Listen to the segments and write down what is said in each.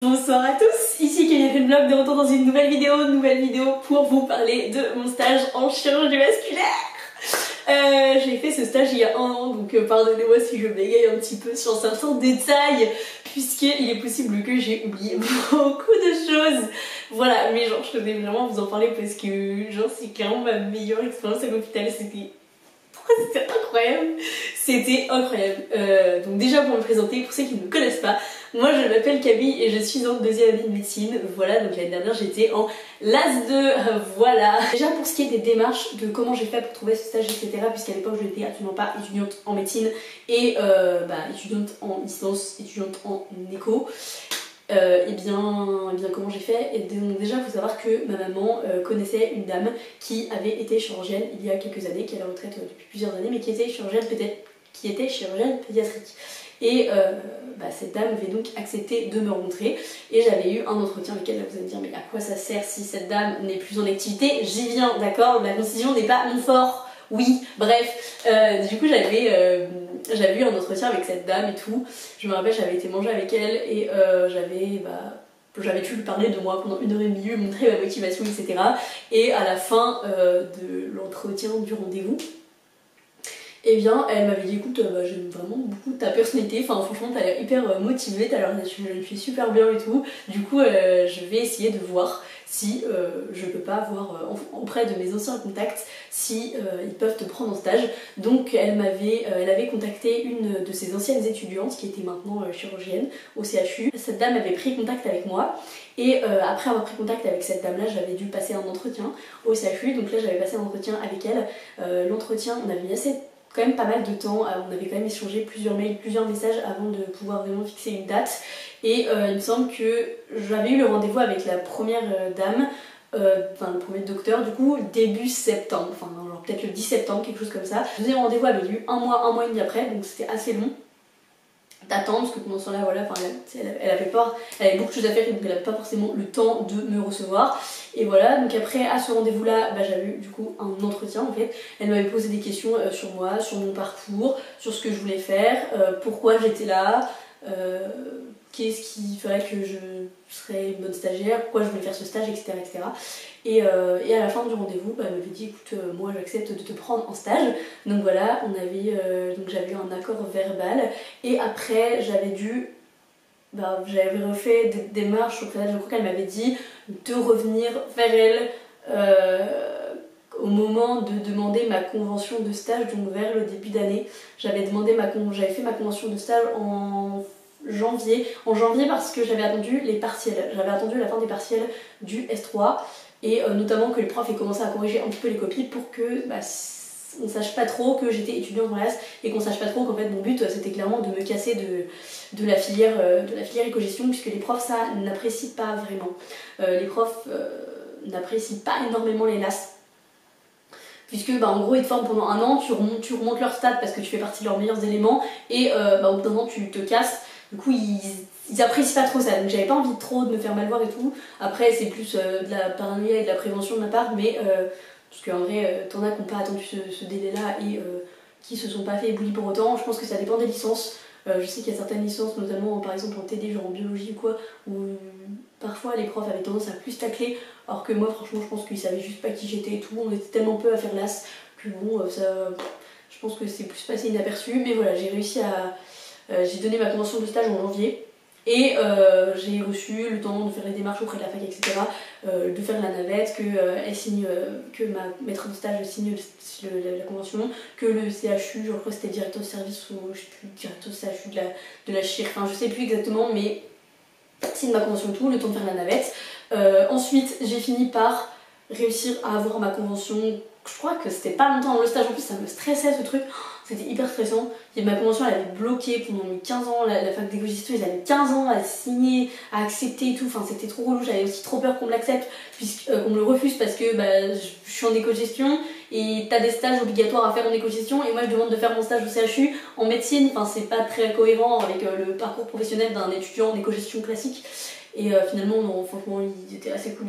Bonsoir à tous, ici Kelly Vlog de retour dans une nouvelle vidéo pour vous parler de mon stage en chirurgie vasculaire. J'ai fait ce stage il y a 1 an, donc pardonnez-moi si je bégaye un petit peu sur certains détails, puisqu'il est possible que j'ai oublié beaucoup de choses. Voilà, mais genre je tenais vraiment vous en parler parce que genre c'est clairement ma meilleure expérience à l'hôpital, c'était incroyable, c'était incroyable. Donc déjà pour me présenter, pour ceux qui ne me connaissent pas, moi je m'appelle Camille et je suis en 2e année de médecine. Voilà, donc l'année dernière j'étais en LAS2, voilà. Déjà pour ce qui est des démarches, de comment j'ai fait pour trouver ce stage, etc. Puisqu'à l'époque je n'étais absolument pas étudiante en médecine et étudiante en licence, étudiante en éco. Et bien comment j'ai fait? Et donc déjà il faut savoir que ma maman connaissait une dame qui avait été chirurgienne il y a quelques années, qui est à la retraite depuis plusieurs années, mais qui était chirurgienne pédiatrique. Et cette dame avait donc accepté de me rencontrer et j'avais eu un entretien avec elle. Là vous allez me dire mais à quoi ça sert si cette dame n'est plus en activité? J'y viens, d'accord? La concision n'est pas mon fort. Oui, bref, du coup j'avais eu un entretien avec cette dame et tout. Je me rappelle, j'avais été manger avec elle et j'avais pu lui parler de moi pendant 1h30, lui montrer ma motivation, etc. Et à la fin de l'entretien, du rendez-vous, eh bien, elle m'avait dit écoute, j'aime vraiment beaucoup ta personnalité, enfin franchement t'as l'air hyper motivée, t'as l'air d'être une fille super bien et tout. Du coup, je vais essayer de voir si je peux pas voir auprès de mes anciens contacts si ils peuvent te prendre en stage. Donc elle avait contacté une de ses anciennes étudiantes qui était maintenant chirurgienne au CHU. Cette dame avait pris contact avec moi et après avoir pris contact avec cette dame là, j'avais dû passer un entretien au CHU. Donc là j'avais passé un entretien avec elle. L'entretien, on avait assez quand même pas mal de temps, on avait quand même échangé plusieurs mails, plusieurs messages avant de pouvoir vraiment fixer une date. Et il me semble que j'avais eu le rendez-vous avec la première dame, le premier docteur, du coup début septembre, enfin genre peut-être le 10 septembre, quelque chose comme ça. Le deuxième rendez-vous avait eu un mois et demi après, donc c'était assez long d'attendre, parce que pendant ce temps-là, voilà, elle avait peur, elle avait beaucoup de choses à faire, donc elle n'avait pas forcément le temps de me recevoir. Et voilà, donc après, à ce rendez-vous-là, j'avais eu du coup un entretien en fait. Elle m'avait posé des questions sur moi, sur mon parcours, sur ce que je voulais faire, pourquoi j'étais là, qu'est-ce qui ferait que je serais une bonne stagiaire, pourquoi je voulais faire ce stage, etc. etc. Et à la fin du rendez-vous, elle m'avait dit écoute, moi j'accepte de te prendre en stage. Donc voilà, j'avais eu un accord verbal et après j'avais refait des démarches auprès d'elle. Je crois qu'elle m'avait dit de revenir vers elle au moment de demander ma convention de stage, donc vers le début d'année. J'avais fait ma convention de stage en janvier parce que j'avais attendu les partiels. J'avais attendu la fin des partiels du S3 et notamment que les profs aient commencé à corriger un petit peu les copies pour que on sache pas trop que j'étais étudiante en LAS et qu'on sache pas trop qu'en fait mon but c'était clairement de me casser de la filière éco-gestion, puisque les profs ça n'apprécient pas vraiment. Les profs n'apprécient pas énormément les LAS. Puisque en gros ils te forment pendant 1 an, tu remontes leur stade parce que tu fais partie de leurs meilleurs éléments et au bout d'un moment tu te casses. Du coup ils apprécient pas trop ça, donc j'avais pas envie trop de me faire mal voir et tout. Après c'est plus de la paranoïa et de la prévention de ma part, mais parce qu'en vrai t'en as qui n'ont pas attendu ce délai là et qui se sont pas fait éboulir pour autant. Je pense que ça dépend des licences. Je sais qu'il y a certaines licences, notamment par exemple en TD, genre en biologie ou quoi, où parfois les profs avaient tendance à plus tacler, alors que moi franchement je pense qu'ils savaient juste pas qui j'étais et tout, on était tellement peu à faire l'as que bon, je pense que c'est plus passé inaperçu. Mais voilà, j'ai réussi j'ai donné ma convention de stage en janvier et j'ai reçu le temps de faire les démarches auprès de la fac, etc., de faire la navette, que ma maître de stage signe la convention, que le CHU, je crois que c'était directeur de service ou je sais plus, directeur de CHU de la chir, enfin je sais plus exactement, mais signe ma convention et tout, le temps de faire la navette. Ensuite j'ai fini par réussir à avoir ma convention. Je crois que c'était pas longtemps dans le stage, en plus ça me stressait ce truc, c'était hyper stressant. Et ma convention elle avait bloqué pendant 15 ans, la fac d'éco-gestion ils avaient 15 ans à signer, à accepter et tout, enfin c'était trop relou. J'avais aussi trop peur qu'on me l'accepte, qu'on me le refuse parce que je suis en éco-gestion et t'as des stages obligatoires à faire en éco-gestion et moi je demande de faire mon stage au CHU en médecine, enfin c'est pas très cohérent avec le parcours professionnel d'un étudiant en éco-gestion classique. Et finalement non, franchement ils étaient assez cool.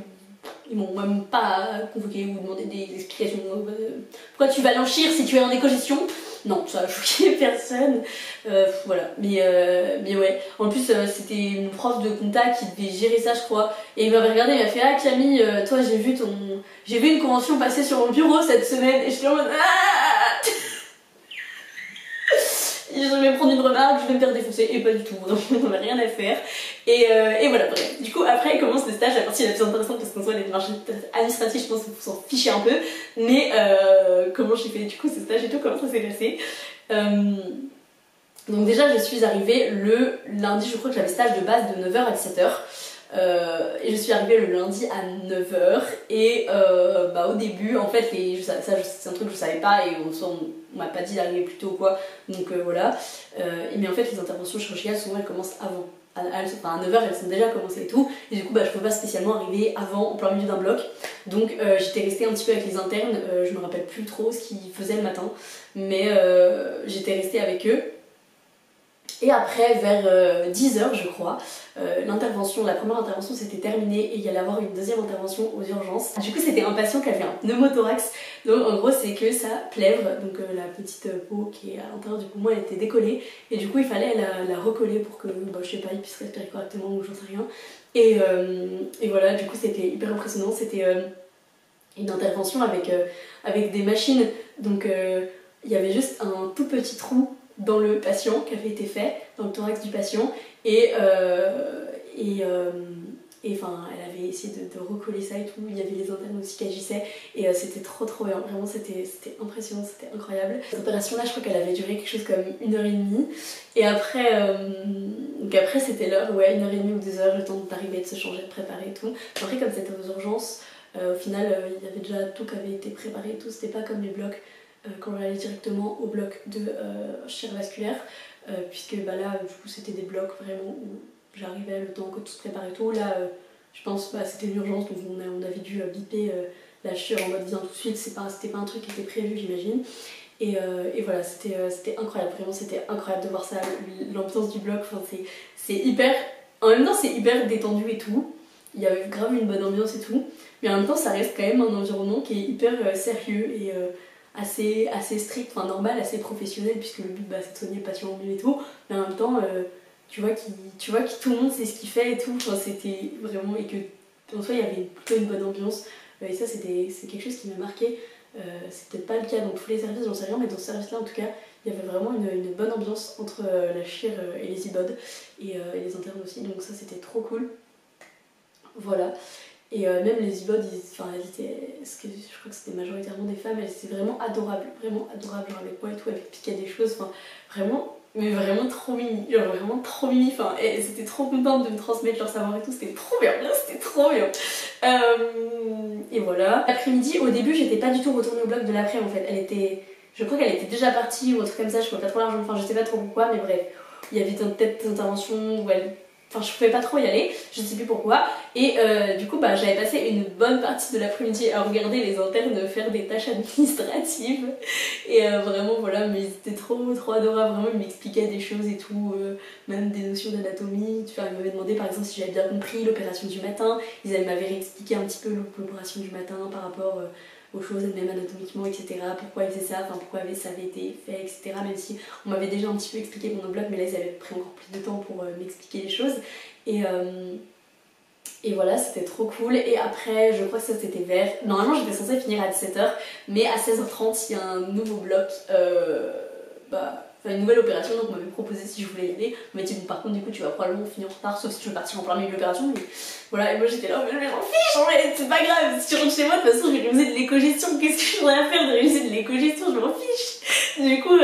Ils m'ont même pas convoqué ou demandé des explications. Pourquoi tu vas l'enchir si tu es en éco-gestion? Non, ça a choqué personne. Voilà, mais ouais. En plus, c'était une prof de compta qui devait gérer ça, je crois. Et il m'avait regardé, il m'a fait ah Camille, toi j'ai vu une convention passer sur mon bureau cette semaine. Et je suis en mode ah je vais prendre une remarque, je vais me faire défoncer, et pas du tout, donc on n'a rien à faire. Et voilà, bref. Du coup, après, commence le stage, la partie la plus intéressante, parce qu'en soi, les démarches administratives, je pense qu'il faut s'en ficher un peu. Mais comment j'ai fait du coup ce stage et tout, comment ça s'est passé. Donc déjà, je suis arrivée le lundi, je crois que j'avais stage de base de 9h à 17h. Et je suis arrivée le lundi à 9h et au début en fait c'est un truc que je savais pas et on m'a pas dit d'arriver plus tôt ou quoi donc voilà mais en fait les interventions chirurgicales souvent elles commencent avant à 9h elles sont déjà commencées et tout et du coup je peux pas spécialement arriver avant en plein milieu d'un bloc donc j'étais restée un petit peu avec les internes je me rappelle plus trop ce qu'ils faisaient le matin mais j'étais restée avec eux. Et après, vers 10h, je crois, la première intervention s'était terminée et il y allait avoir une deuxième intervention aux urgences. Du coup, c'était un patient qui avait un pneumothorax. Donc, en gros, c'est que sa plèvre, donc la petite peau qui est à l'intérieur du poumon, elle était décollée. Et du coup, il fallait la recoller pour que, je sais pas, il puisse respirer correctement ou j'en sais rien. Et voilà, du coup, c'était hyper impressionnant. C'était une intervention avec des machines. Donc, il y avait juste un tout petit trou dans le patient qui avait été fait, dans le thorax du patient, et enfin elle avait essayé de recoller ça et tout, il y avait les internes aussi qui agissaient et c'était trop bien, vraiment c'était impressionnant, c'était incroyable. Cette opération là je crois qu'elle avait duré quelque chose comme 1h30 et après c'était l'heure, ouais 1h30 ou 2h, le temps d'arriver, de se changer, de préparer et tout. Après comme c'était aux urgences, au final il y avait déjà tout qui avait été préparé et tout, c'était pas comme les blocs quand on allait directement au bloc de chirurgie vasculaire puisque là du coup c'était des blocs vraiment où j'arrivais le temps que tout se prépare et tout. Là je pense c'était une urgence donc on avait dû biper la chirurgie en mode viens tout de suite, c'était pas un truc qui était prévu j'imagine. Et voilà, c'était incroyable, vraiment c'était incroyable de voir ça, l'ambiance du bloc, enfin, c'est hyper, en même temps c'est hyper détendu et tout, il y avait grave une bonne ambiance et tout, mais en même temps ça reste quand même un environnement qui est hyper sérieux et assez strict, enfin normal, assez professionnel puisque le but c'est de soigner le patient au mieux et tout, mais en même temps tu vois que tout le monde sait ce qu'il fait et tout, enfin, c'était vraiment, et que en soi il y avait plutôt une bonne ambiance et ça c'est quelque chose qui m'a marqué. C'est peut-être pas le cas dans tous les services, j'en sais rien, mais dans ce service là en tout cas il y avait vraiment une bonne ambiance entre la chir et les ibodes et les internes aussi, donc ça c'était trop cool. Voilà. Et même les ibodes, elles étaient, je crois que c'était majoritairement des femmes, elles étaient vraiment adorables, genre avec moi et tout, elles piquaient des choses, enfin vraiment, mais vraiment trop mimi, enfin elles étaient trop contentes de me transmettre leur savoir et tout, c'était trop bien. Et voilà. L'après-midi, au début, j'étais pas du tout retournée au bloc de l'après en fait, je crois qu'elle était déjà partie ou un truc comme ça, je pouvais pas trop l'argent, enfin je sais pas trop pourquoi, mais bref, il y avait peut-être des interventions où je pouvais pas trop y aller, je sais plus pourquoi. Et du coup, j'avais passé une bonne partie de l'après-midi à regarder les internes faire des tâches administratives. Et vraiment, voilà, mais ils étaient trop adorables. Vraiment, ils m'expliquaient des choses et tout, même des notions d'anatomie. Ils m'avaient demandé par exemple si j'avais bien compris l'opération du matin. Ils m'avaient réexpliqué un petit peu l'opération du matin par rapport aux choses même anatomiquement, etc. Pourquoi ils faisaient ça, pourquoi ça avait été fait, etc. Même si on m'avait déjà un petit peu expliqué pendant le bloc, mais là ils avaient pris encore plus de temps pour m'expliquer les choses. Et voilà, c'était trop cool. Et après, je crois que ça c'était Normalement j'étais censée finir à 17h, mais à 16h30 il y a un nouveau bloc, une nouvelle opération, donc on m'avait proposé si je voulais y aller. On m'a dit bon par contre du coup tu vas probablement finir en retard, sauf si tu veux partir en plein milieu de l'opération. Mais voilà, et moi j'étais là, mais j'en fiche, c'est pas grave, si tu rentres chez moi de toute façon je vais réaliser de l'éco-gestion, qu'est-ce que j'aurais à faire de réaliser de l'éco-gestion, je m'en fiche. Du coup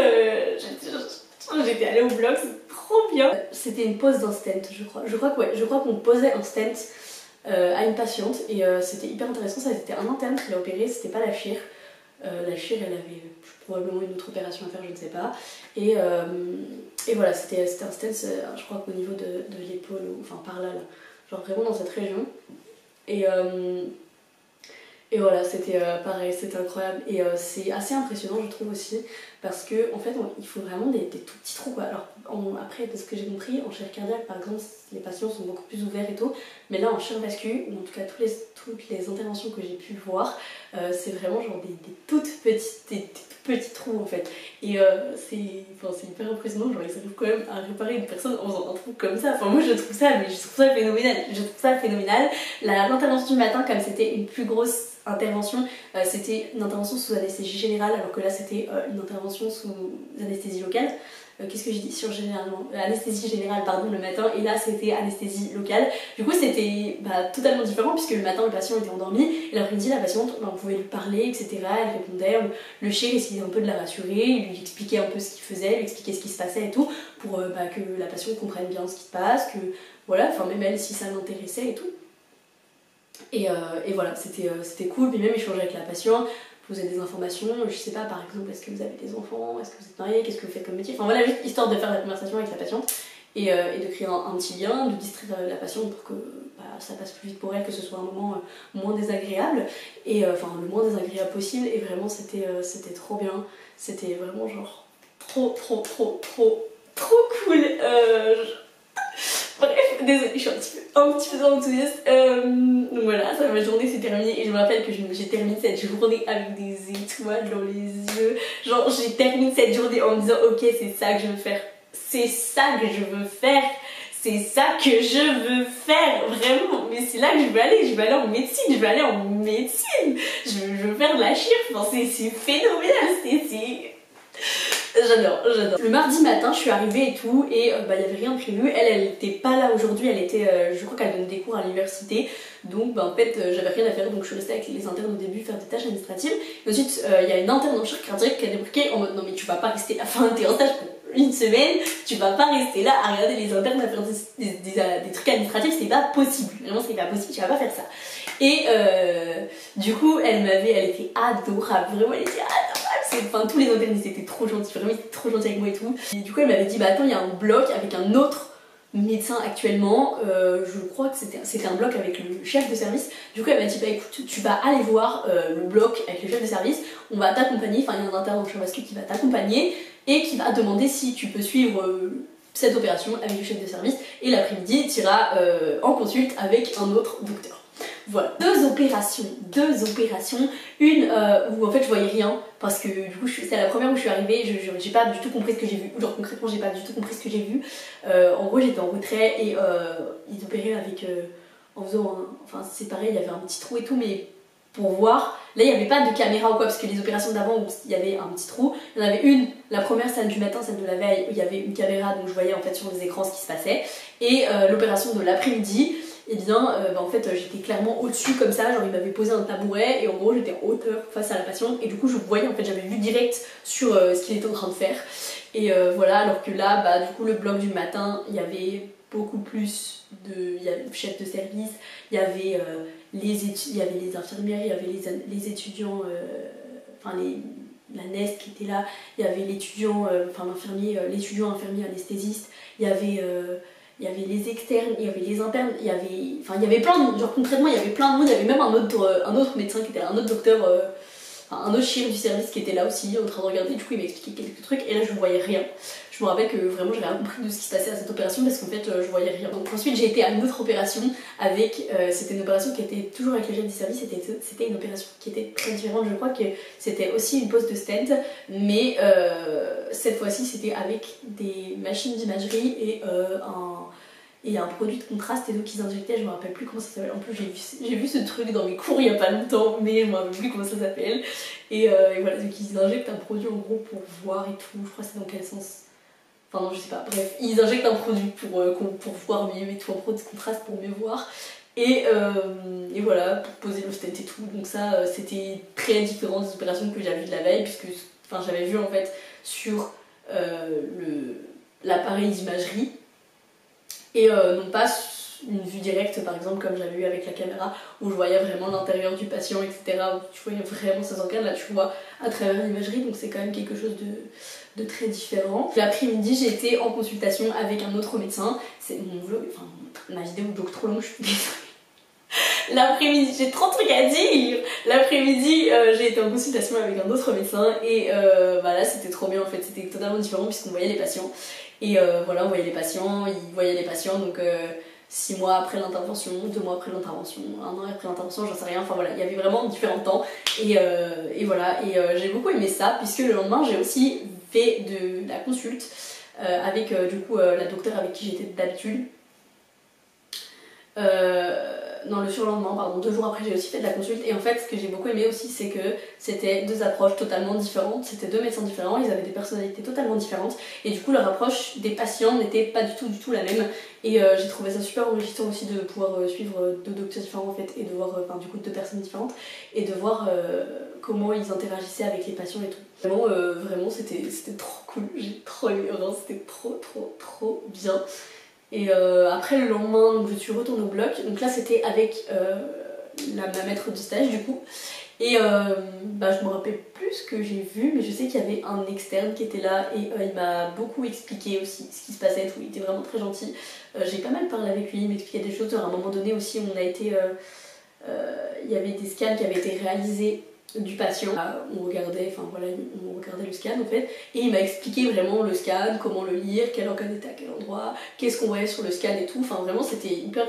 j'étais allée au bloc, c'est trop bien. C'était une pose d'un stent, je crois qu'on posait un stent à une patiente et c'était hyper intéressant, ça c'était un interne qui l'a opéré, c'était pas la chir. La chir elle avait probablement une autre opération à faire, je ne sais pas, et voilà, c'était un stent, je crois qu'au niveau de l'épaule, enfin par là, genre vraiment dans cette région, et voilà, c'était pareil, c'était incroyable, et c'est assez impressionnant je trouve aussi, parce que en fait il faut vraiment des tout petits trous quoi. Alors après de ce que j'ai compris, en chirurgie cardiaque par exemple les patients sont beaucoup plus ouverts et tout, mais là en chirurgie vascu, ou en tout cas toutes les interventions que j'ai pu voir, c'est vraiment genre des toutes petites, des tout petits trous en fait. Et c'est hyper impressionnant, genre ils arrivent quand même à réparer une personne en faisant un trou comme ça. Enfin moi je trouve ça, mais je trouve ça phénoménal, je trouve ça phénoménal. L'intervention du matin, comme c'était une plus grosse intervention, c'était une intervention sous anesthésie générale, alors que là c'était une intervention sous anesthésie locale. Qu'est-ce que j'ai dit sur généralement anesthésie générale pardon le matin, et là c'était anesthésie locale. Du coup c'était totalement différent, puisque le matin le patient était endormi et l'après-midi la patiente on pouvait lui parler etc, elle répondait, le chir essayait un peu de la rassurer, il lui expliquait un peu ce qu'il faisait, lui expliquait ce qui se passait et tout, pour que la patiente comprenne bien ce qui se passe, que voilà, enfin même elle si ça l'intéressait et tout. Et voilà, c'était cool, puis même échanger avec la patiente, poser des informations, je sais pas, par exemple, est-ce que vous avez des enfants, est-ce que vous êtes mariés, qu'est-ce que vous faites comme métier, enfin voilà, juste histoire de faire la conversation avec la patiente, et de créer un petit lien, de distraire la patiente pour que ça passe plus vite pour elle, que ce soit un moment moins désagréable, et enfin le moins désagréable possible, et vraiment c'était trop bien, c'était vraiment genre trop cool. Bref, désolée, je suis un petit peu enthousiaste. Donc voilà, ça, ma journée s'est terminée, et je me rappelle que j'ai terminé cette journée avec des étoiles dans les yeux. Genre, j'ai terminé cette journée en me disant, ok, c'est ça que je veux faire. C'est ça que je veux faire. C'est ça que je veux faire, vraiment. Mais c'est là que je veux aller en médecine, je veux faire de la chirurgie, enfin, c'est phénoménal, J'adore. Le mardi matin, je suis arrivée et tout, et il n'y avait rien de prévu. Elle était pas là aujourd'hui, elle était, je crois qu'elle donne des cours à l'université, donc en fait j'avais rien à faire, donc je suis restée avec les internes au début faire des tâches administratives. Et ensuite il y a une interne en chirurgie cardiaque qui a débarqué en mode non mais tu vas pas rester, enfin t'es en stage pour une semaine, tu vas pas rester là à regarder les internes à faire des trucs administratifs, c'est pas possible, vraiment c'est pas possible, tu vas pas faire ça. Et du coup elle était adorable, vraiment elle était adorable. Enfin, tous les internes ils étaient trop gentils, vraiment ils étaient trop gentils avec moi et tout. Et du coup elle m'avait dit bah attends, il y a un bloc avec un autre médecin actuellement, je crois que c'était un bloc avec le chef de service. Du coup elle m'a dit bah écoute, tu vas aller voir le bloc avec le chef de service, on va t'accompagner, enfin il y a un interne en chirurgie vasculaire qui va t'accompagner et qui va demander si tu peux suivre cette opération avec le chef de service, et l'après-midi tu iras en consulte avec un autre docteur. Voilà, deux opérations, une où en fait je voyais rien, parce que du coup c'est la première où je suis arrivée, j'ai pas du tout compris ce que j'ai vu, genre concrètement j'ai pas du tout compris ce que j'ai vu. En gros j'étais en retrait et ils opéraient avec, en faisant enfin c'est pareil, il y avait un petit trou et tout, mais pour voir, là il n'y avait pas de caméra ou quoi, parce que les opérations d'avant où il y avait un petit trou, il y en avait une, la première celle du matin, celle de la veille, où il y avait une caméra, donc je voyais en fait sur les écrans ce qui se passait, et l'opération de l'après-midi, et bien en fait j'étais clairement au-dessus comme ça, genre il m'avait posé un tabouret et en gros j'étais en hauteur face à la patiente, et du coup je voyais, en fait j'avais vu direct sur ce qu'il était en train de faire, et voilà, alors que là du coup le bloc du matin il y avait beaucoup plus il y avait le chef de service, il y avait il y avait les infirmières, il y avait les étudiants, enfin la NEST qui était là, il y avait l'étudiant, enfin l'infirmier, l'étudiant infirmier anesthésiste, il y avait les externes, il y avait les internes, il y avait plein de monde, genre concrètement il y avait plein de monde, il y avait même un autre médecin qui était là, un autre docteur, un autre chirurgien du service qui était là aussi en train de regarder, du coup il m'expliquait quelques trucs, et là je ne voyais rien. Je me rappelle que vraiment j'avais rien compris de ce qui se passait à cette opération, parce qu'en fait je voyais rien. Donc ensuite j'ai été à une autre opération avec, c'était une opération qui était toujours avec le chef du service, c'était une opération qui était très différente, je crois que c'était aussi une pose de stent, mais cette fois-ci c'était avec des machines d'imagerie et un produit de contraste et donc ils injectaient, je me rappelle plus comment ça s'appelle, en plus j'ai vu ce truc dans mes cours il y a pas longtemps, mais je me rappelle plus comment ça s'appelle, et voilà, donc ils injectent un produit en gros pour voir et tout, je crois que c'est dans quel sens, enfin non je sais pas, bref, ils injectent un produit pour voir mieux et tout, un produit de contraste pour mieux voir, et voilà, pour poser le stent et tout, donc ça c'était très différent des opérations que j'avais vues de la veille, puisque j'avais vu en fait sur l'appareil d'imagerie, et non pas une vue directe par exemple comme j'avais eu avec la caméra où je voyais vraiment l'intérieur du patient, etc., où tu voyais vraiment ses organes. Là tu vois à travers l'imagerie, donc c'est quand même quelque chose de très différent. L'après-midi j'ai été en consultation avec un autre médecin, c'est mon vlog, enfin ma vidéo vlog trop longue, je suis désolée. L'après-midi, j'ai trop de trucs à dire. L'après-midi, j'ai été en consultation avec un autre médecin et bah là c'était trop bien en fait, c'était totalement différent puisqu'on voyait les patients. Et voilà, on voyait les patients, ils voyaient les patients, donc 6 mois après l'intervention, 2 mois après l'intervention, 1 an après l'intervention, j'en sais rien, enfin voilà, il y avait vraiment différents temps. Et voilà, et j'ai beaucoup aimé ça, puisque le lendemain j'ai aussi fait de la consulte avec du coup la docteure avec qui j'étais d'habitude. Non, le surlendemain, pardon, 2 jours après, j'ai aussi fait de la consulte. Et en fait, ce que j'ai beaucoup aimé aussi, c'est que c'était 2 approches totalement différentes. C'était 2 médecins différents, ils avaient des personnalités totalement différentes. Et du coup, leur approche des patients n'était pas du tout la même. Et j'ai trouvé ça super enrichissant aussi de pouvoir suivre 2 docteurs différents en fait, et de voir, enfin, du coup, 2 personnes différentes, et de voir comment ils interagissaient avec les patients et tout. Vraiment, c'était trop cool. J'ai trop aimé, vraiment, c'était trop bien. Et après le lendemain, donc, je suis retournée au bloc. Donc là c'était avec ma maître de stage du coup. Et bah, je me rappelle plus ce que j'ai vu, mais je sais qu'il y avait un externe qui était là et il m'a beaucoup expliqué aussi ce qui se passait et tout. Il était vraiment très gentil. J'ai pas mal parlé avec lui, il m'expliquait des choses. À un moment donné aussi, on a été, il y avait des scans qui avaient été réalisés du patient. On regardait, enfin voilà, on regardait le scan en fait, et il m'a expliqué vraiment le scan, comment le lire, quel organe était à quel endroit, qu'est-ce qu'on voyait sur le scan et tout. Enfin vraiment c'était hyper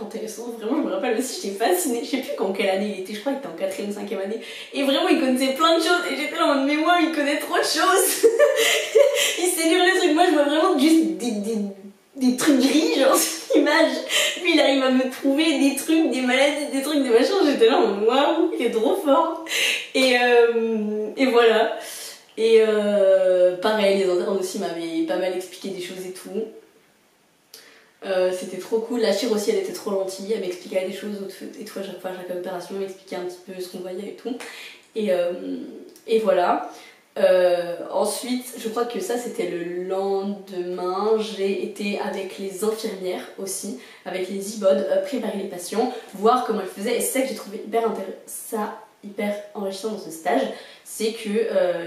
intéressant. Vraiment je me rappelle aussi, j'étais fascinée. Je sais plus en quelle année il était, je crois qu'il était en 4ème, 5ème année. Et vraiment il connaissait plein de choses et j'étais là en mode mais moi il connaît trop de choses. Il sait lire les trucs, moi je vois vraiment juste des trucs gris, genre sur l'image. Lui il arrive à me trouver des trucs, des maladies, des trucs, des machins. J'étais là en mode waouh, il est trop fort. Et voilà. Et pareil, les internes aussi m'avaient pas mal expliqué des choses et tout. C'était trop cool. La chire aussi, elle était trop gentille. Elle m'expliquait des choses et tout à chaque fois, à chaque opération, elle m'expliquait un petit peu ce qu'on voyait et tout. Et voilà. Ensuite, je crois que ça c'était le lendemain, j'ai été avec les infirmières aussi, avec les IBOD, préparer les patients, voir comment elles faisaient. Et c'est ça que j'ai trouvé hyper enrichissant dans ce stage, c'est que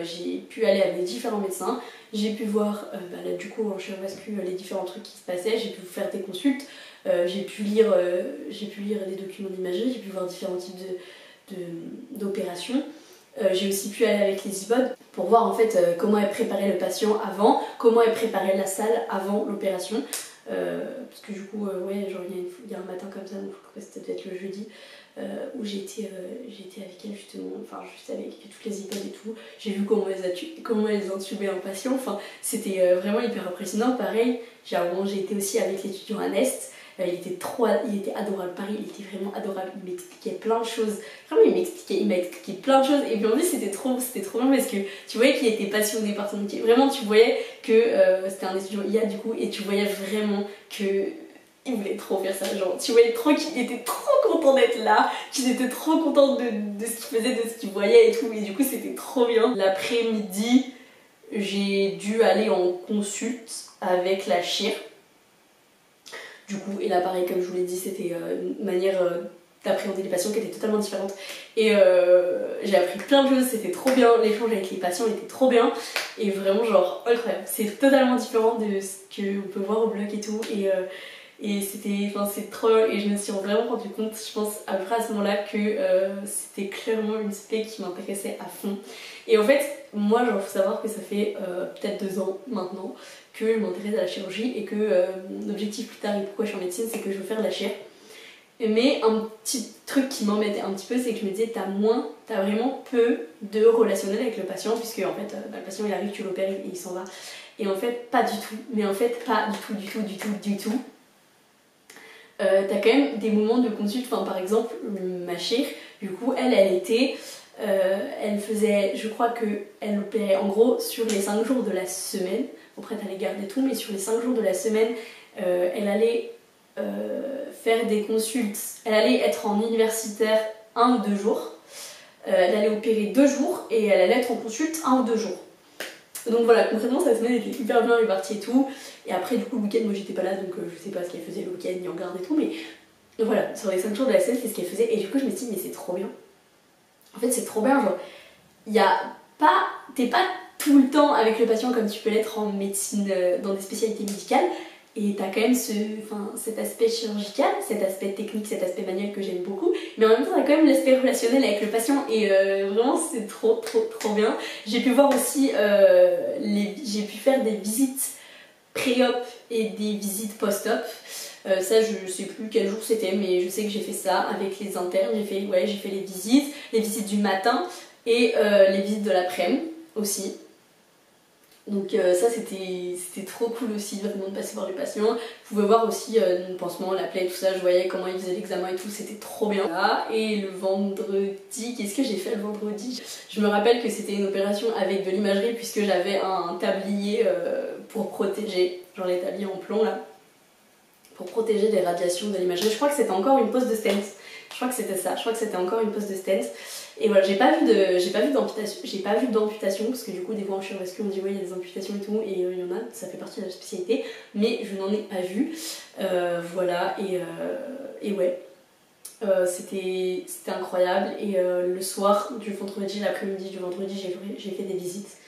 j'ai pu aller avec différents médecins, j'ai pu voir bah là, du coup en chirurgie les différents trucs qui se passaient, j'ai pu faire des consultes, j'ai pu lire des documents d'imagerie, j'ai pu voir différents types d'opérations. J'ai aussi pu aller avec les IBOD pour voir en fait comment elle préparait le patient avant, comment elle préparait la salle avant l'opération. Parce que du coup, ouais, genre il y a un matin comme ça, donc c'était peut-être le jeudi, où j'ai été avec elle justement, enfin juste avec toutes les IBOD et tout. J'ai vu comment elles intubaient un patient, enfin c'était vraiment hyper impressionnant. Pareil, j'ai été aussi avec l'étudiant Anest. Il était adorable, pareil, il était vraiment adorable, il m'expliquait plein de choses, vraiment il m'a expliqué plein de choses, et puis en plus c'était trop bien parce que tu voyais qu'il était passionné par son métier, vraiment tu voyais que c'était un étudiant IA du coup, et tu voyais vraiment que il voulait trop faire ça, genre tu voyais trop qu'il était trop content d'être là, qu'il était trop content de ce qu'il faisait, de ce qu'il voyait et tout, et du coup c'était trop bien. L'après-midi, j'ai dû aller en consulte avec la chire. Du coup, et là pareil, comme je vous l'ai dit, c'était une manière d'appréhender les patients qui était totalement différente. Et j'ai appris plein de choses, c'était trop bien, l'échange avec les patients était trop bien. Et vraiment genre incroyable, c'est totalement différent de ce qu'on peut voir au bloc et tout. Et c'est trop bien, et je me suis vraiment rendu compte, je pense après à ce moment-là, que c'était clairement une spé qui m'intéressait à fond. Et en fait, moi genre faut savoir que ça fait peut-être 2 ans maintenant que je m'intéresse à la chirurgie, et que l'objectif plus tard et pourquoi je suis en médecine, c'est que je veux faire de la chir. Mais un petit truc qui m'embêtait un petit peu, c'est que je me disais t'as vraiment peu de relationnel avec le patient, puisque en fait le patient il arrive, tu l'opères et il s'en va. Et en fait pas du tout, mais en fait pas du tout. T'as quand même des moments de consulte, enfin par exemple ma chire, du coup elle faisait, je crois qu'elle opérait en gros sur les 5 jours de la semaine. Après t'as les gardes et tout, mais sur les 5 jours de la semaine, elle allait faire des consultes, elle allait être en universitaire 1 ou 2 jours, elle allait opérer 2 jours et elle allait être en consulte 1 ou 2 jours. Donc voilà, concrètement sa semaine était hyper bien répartie et tout. Et après du coup le week-end, moi j'étais pas là, donc je sais pas ce qu'elle faisait le week-end ni en garde et tout, mais voilà, sur les 5 jours de la semaine c'est ce qu'elle faisait. Et du coup je me suis dit mais c'est trop bien. En fait c'est trop bien, genre t'es pas tout le temps avec le patient comme tu peux l'être en médecine, dans des spécialités médicales. Et t'as quand même cet aspect chirurgical, cet aspect technique, cet aspect manuel que j'aime beaucoup, mais en même temps t'as quand même l'aspect relationnel avec le patient et vraiment c'est trop bien. J'ai pu voir aussi, j'ai pu faire des visites pré-op et des visites post-op. Ça je sais plus quel jour c'était, mais je sais que j'ai fait ça avec les internes, j'ai fait les visites du matin et les visites de l'après-midi aussi. Donc ça c'était trop cool aussi vraiment de passer voir les patients. Vous pouvez voir aussi le pansement, la plaie, tout ça, je voyais comment ils faisaient l'examen et tout, c'était trop bien. Et le vendredi, qu'est-ce que j'ai fait le vendredi? Je me rappelle que c'était une opération avec de l'imagerie puisque j'avais un tablier pour protéger, genre les tabliers en plomb là, pour protéger des radiations de l'imagerie. Je crois que c'était encore une pose de stent. Je crois que c'était ça, je crois que c'était encore une pose de stent. Et voilà, j'ai pas vu d'amputation parce que du coup des fois en chirurgie on dit ouais il y a des amputations et tout et il y en a, ça fait partie de la spécialité, mais je n'en ai pas vu. Voilà et ouais, c'était incroyable et le soir du vendredi, l'après-midi du vendredi j'ai fait des visites.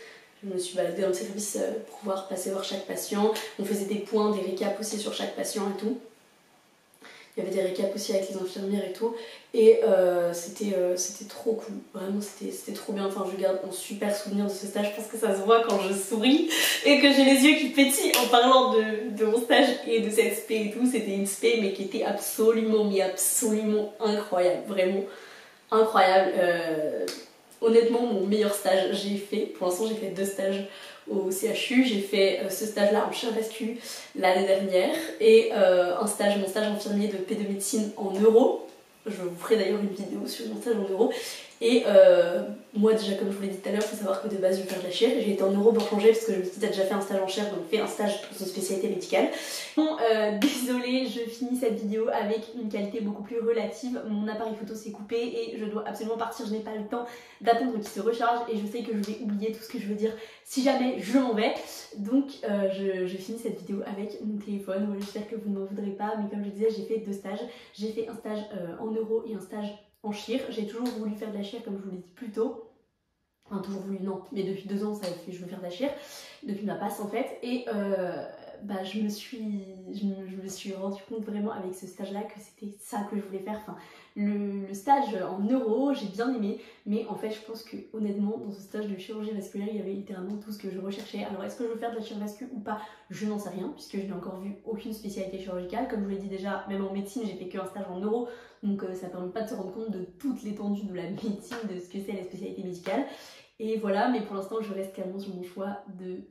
Je me suis baladée dans le service pour pouvoir passer voir chaque patient. On faisait des points, des récaps aussi sur chaque patient et tout. Il y avait des récaps aussi avec les infirmières et tout. Et c'était trop cool. Vraiment, c'était trop bien. Enfin, je garde un super souvenir de ce stage. Je pense que ça se voit quand je souris et que j'ai les yeux qui pétillent en parlant de mon stage et de cette spé et tout. C'était une spé, mais qui était absolument incroyable. Vraiment incroyable. Honnêtement, mon meilleur stage, j'ai fait. Pour l'instant, j'ai fait 2 stages au CHU. J'ai fait ce stage-là en chirurgie vasculaire l'année dernière et mon stage infirmier de pédo médecine en neuro. Je vous ferai d'ailleurs une vidéo sur mon stage en neuro. Et moi déjà comme je vous l'ai dit tout à l'heure, il faut savoir que de base je vais faire de la chir. J'ai été en neuro pour changer parce que je me suis dit t'as déjà fait un stage en chir, donc fais un stage dans une spécialité médicale. Bon, désolée, je finis cette vidéo avec une qualité beaucoup plus relative. Mon appareil photo s'est coupé et je dois absolument partir, je n'ai pas le temps d'attendre qu'il se recharge et je sais que je vais oublier tout ce que je veux dire si jamais je m'en vais. Donc je finis cette vidéo avec mon téléphone. Voilà, j'espère que vous ne m'en voudrez pas, mais comme je disais, j'ai fait 2 stages. J'ai fait un stage en neuro et un stage en chir. J'ai toujours voulu faire de la chir comme je vous l'ai dit plus tôt. Enfin toujours voulu non, mais depuis 2 ans ça fait je veux faire de la chir. Depuis ma passe en fait. Et je me suis rendu compte vraiment avec ce stage là que c'était ça que je voulais faire. Enfin, le stage en neuro j'ai bien aimé, mais en fait je pense que honnêtement dans ce stage de chirurgie vasculaire il y avait littéralement tout ce que je recherchais. Alors est-ce que je veux faire de la chirurgie vasculaire ou pas, je n'en sais rien puisque je n'ai encore vu aucune spécialité chirurgicale. Comme je vous l'ai dit déjà, même en médecine j'ai fait qu'un stage en neuro, donc ça permet pas de se rendre compte de toute l'étendue de la médecine, de ce que c'est la spécialité médicale. Et voilà, mais pour l'instant je reste calmement sur mon choix de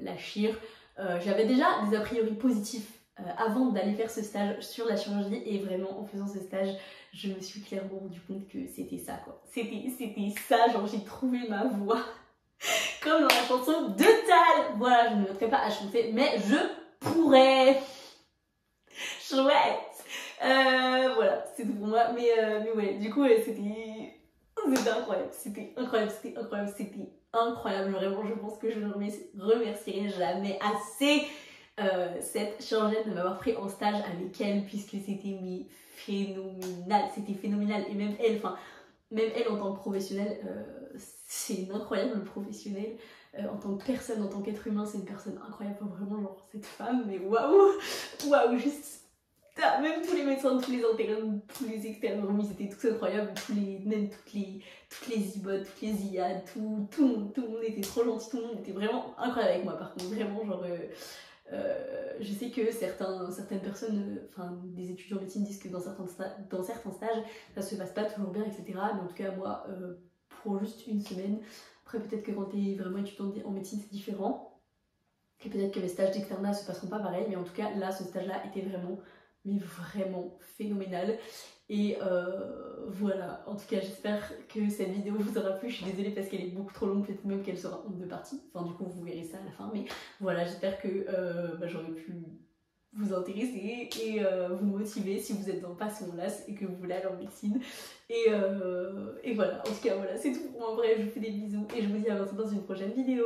la chir. J'avais déjà des a priori positifs avant d'aller faire ce stage sur la chirurgie et vraiment en faisant ce stage je me suis clairement rendu compte que c'était ça quoi. C'était ça, genre j'ai trouvé ma voix comme dans la chanson de Tal. Voilà, je ne me mettrai pas à chanter mais je pourrais. Chouette. Voilà, c'est tout pour moi, mais ouais, du coup c'était incroyable, c'était incroyable, vraiment je pense que je ne remercierai jamais assez cette chirurgienne de m'avoir pris en stage avec elle puisque c'était phénoménal et même elle en tant que professionnelle, c'est une incroyable professionnelle. En tant que personne, en tant qu'être humain, c'est une personne incroyable, vraiment genre cette femme, mais waouh, juste même tous les médecins, tous les internes, tous les externes, ils étaient tous incroyables, même toutes les IBOT, toutes les IA, tout le monde était trop gentil, tout le monde était vraiment incroyable avec moi. Par contre, vraiment, genre, je sais que certaines personnes, enfin des étudiants en médecine disent que dans certains stages, ça se passe pas toujours bien, etc. Mais en tout cas, moi, pour juste une semaine, après peut-être que quand t'es vraiment étudiant en médecine, c'est différent. Et peut-être que mes stages d'externat se passeront pas pareil, mais en tout cas, là, ce stage-là était vraiment phénoménal. Et voilà, en tout cas j'espère que cette vidéo vous aura plu. Je suis désolée parce qu'elle est beaucoup trop longue, peut-être même qu'elle sera en 2 parties, enfin du coup vous verrez ça à la fin, mais voilà, j'espère que j'aurais pu vous intéresser et vous motiver si vous êtes en passion LAS et que vous voulez aller en médecine. Et voilà, en tout cas voilà, c'est tout pour moi. Bref, je vous fais des bisous et je vous dis à bientôt dans une prochaine vidéo.